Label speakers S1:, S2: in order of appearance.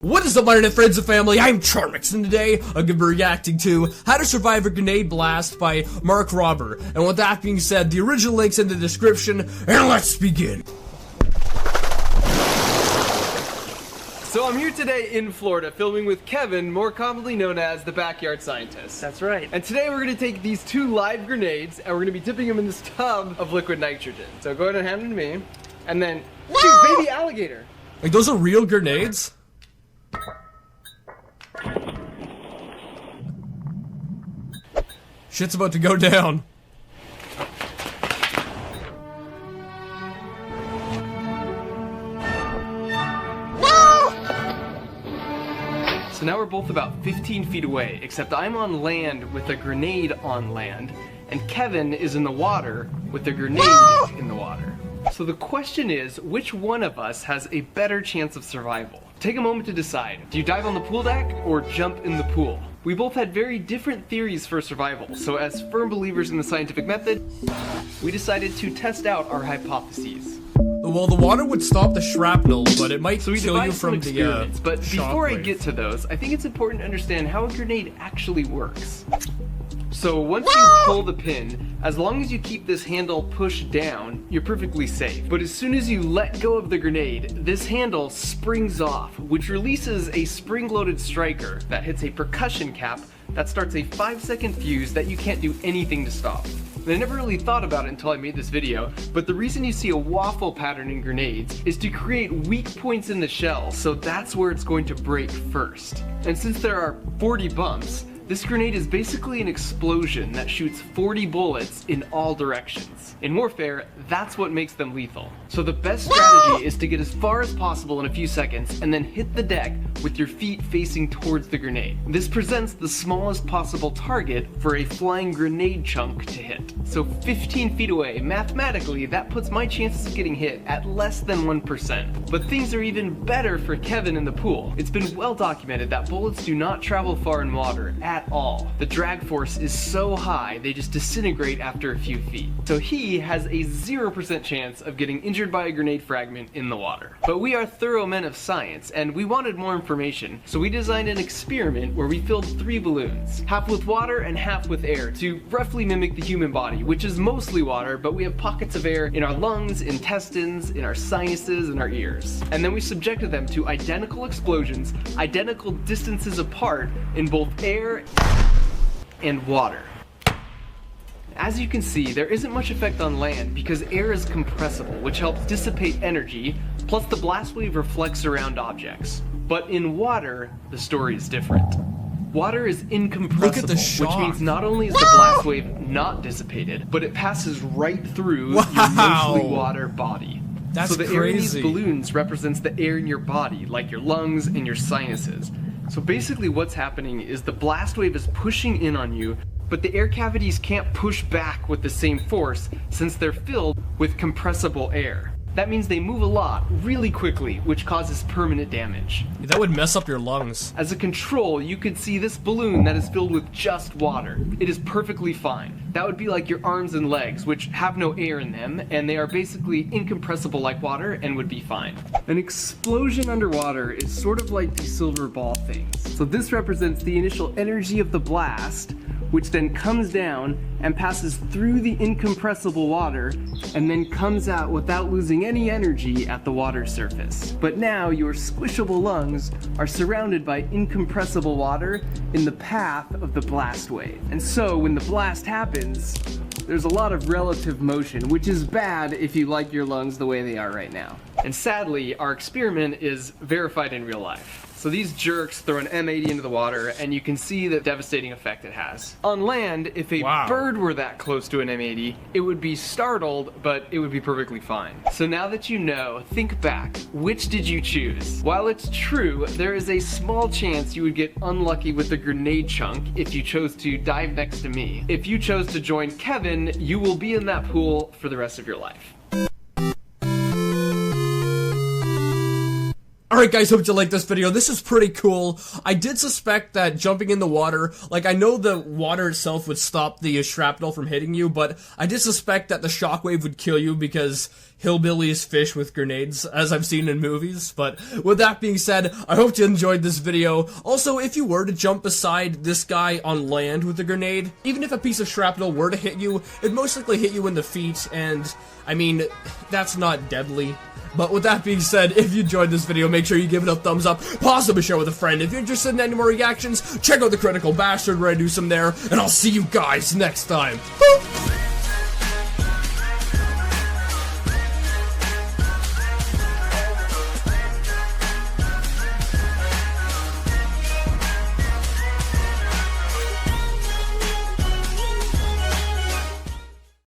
S1: What is up, my internet friends and family? I'm Charmix, and today I'm going to be reacting to How to Survive a Grenade Blast by Mark Robber. And with that being said, the original link's in the description, and let's begin.
S2: So I'm here today in Florida filming with Kevin, more commonly known as the Backyard Scientist.
S3: That's right.
S2: And today we're going to take these two live grenades and we're going to be dipping them in this tub of liquid nitrogen. So go ahead and hand them to me. And then shoot, baby alligator.
S1: Like, those are real grenades? Shit's about to go down.
S2: So now we're both about 15 feet away, except I'm on land with a grenade on land, and Kevin is in the water with a grenade in the water. So the question is, which one of us has a better chance of survival? Take a moment to decide. Do you dive on the pool deck or jump in the pool? We both had very different theories for survival, so as firm believers in the scientific method, we decided to test out our hypotheses.
S1: Well, the water would stop the shrapnel, but it might
S2: So we
S1: kill you
S2: devised some
S1: from the
S2: experiments, but before I
S1: shockwave.
S2: get to those, I think it's important to understand how a grenade actually works. So once you pull the pin, as long as you keep this handle pushed down, you're perfectly safe. But as soon as you let go of the grenade, this handle springs off, which releases a spring-loaded striker that hits a percussion cap that starts a 5-second fuse that you can't do anything to stop. And I never really thought about it until I made this video, but the reason you see a waffle pattern in grenades is to create weak points in the shell, so that's where it's going to break first. And since there are 40 bumps, this grenade is basically an explosion that shoots 40 bullets in all directions. In warfare, that's what makes them lethal. So the best strategy is to get as far as possible in a few seconds and then hit the deck with your feet facing towards the grenade. This presents the smallest possible target for a flying grenade chunk to hit. So 15 feet away, mathematically, that puts my chances of getting hit at less than 1%. But things are even better for Kevin in the pool. It's been well documented that bullets do not travel far in water at all. The drag force is so high, they just disintegrate after a few feet. So he has a 0% chance of getting injured by a grenade fragment in the water. But we are thorough men of science, and we wanted more information, so we designed an experiment where we filled 3 balloons, half with water and half with air, to roughly mimic the human body, which is mostly water, but we have pockets of air in our lungs, intestines, in our sinuses, and our ears. And then we subjected them to identical explosions, identical distances apart in both air and water. As you can see, there isn't much effect on land because air is compressible, which helps dissipate energy, plus the blast wave reflects around objects. But in water, the story is different. Water is incompressible,
S1: Look at the shock.
S2: which means not only is the blast wave not dissipated, but it passes right through your mostly water body.
S1: That's
S2: so the air in these
S1: crazy.
S2: balloons represents the air in your body, like your lungs and your sinuses. So basically what's happening is the blast wave is pushing in on you, but the air cavities can't push back with the same force since they're filled with compressible air. That means they move a lot, really quickly, which causes permanent damage.
S1: That would mess up your lungs.
S2: As a control, you could see this balloon that is filled with just water. It is perfectly fine. That would be like your arms and legs, which have no air in them, and they are basically incompressible like water and would be fine. An explosion underwater is sort of like these silver ball things. So this represents the initial energy of the blast, which then comes down and passes through the incompressible water and then comes out without losing any energy at the water surface. But now your squishable lungs are surrounded by incompressible water in the path of the blast wave. And so when the blast happens, there's a lot of relative motion, which is bad if you like your lungs the way they are right now. And sadly, our experiment is verified in real life. So these jerks throw an M80 into the water, and you can see the devastating effect it has. On land, if a bird were that close to an M80, it would be startled, but it would be perfectly fine. So now that you know, think back. Which did you choose? While it's true, there is a small chance you would get unlucky with a grenade chunk if you chose to dive next to me. If you chose to join Kevin, you will be in that pool for the rest of your life.
S1: Alright guys, hope you liked this video. This is pretty cool. I did suspect that jumping in the water, like I know the water itself would stop the shrapnel from hitting you, but I did suspect that the shockwave would kill you because hillbillies fish with grenades, as I've seen in movies. But with that being said, I hope you enjoyed this video. Also, if you were to jump beside this guy on land with a grenade, even if a piece of shrapnel were to hit you, it'd most likely hit you in the feet, and I mean, that's not deadly. But with that being said, if you enjoyed this video, make sure you give it a thumbs up, possibly share with a friend. If you're interested in any more reactions, check out the Critical Bastard where I do some there, and I'll see you guys next time. Boop!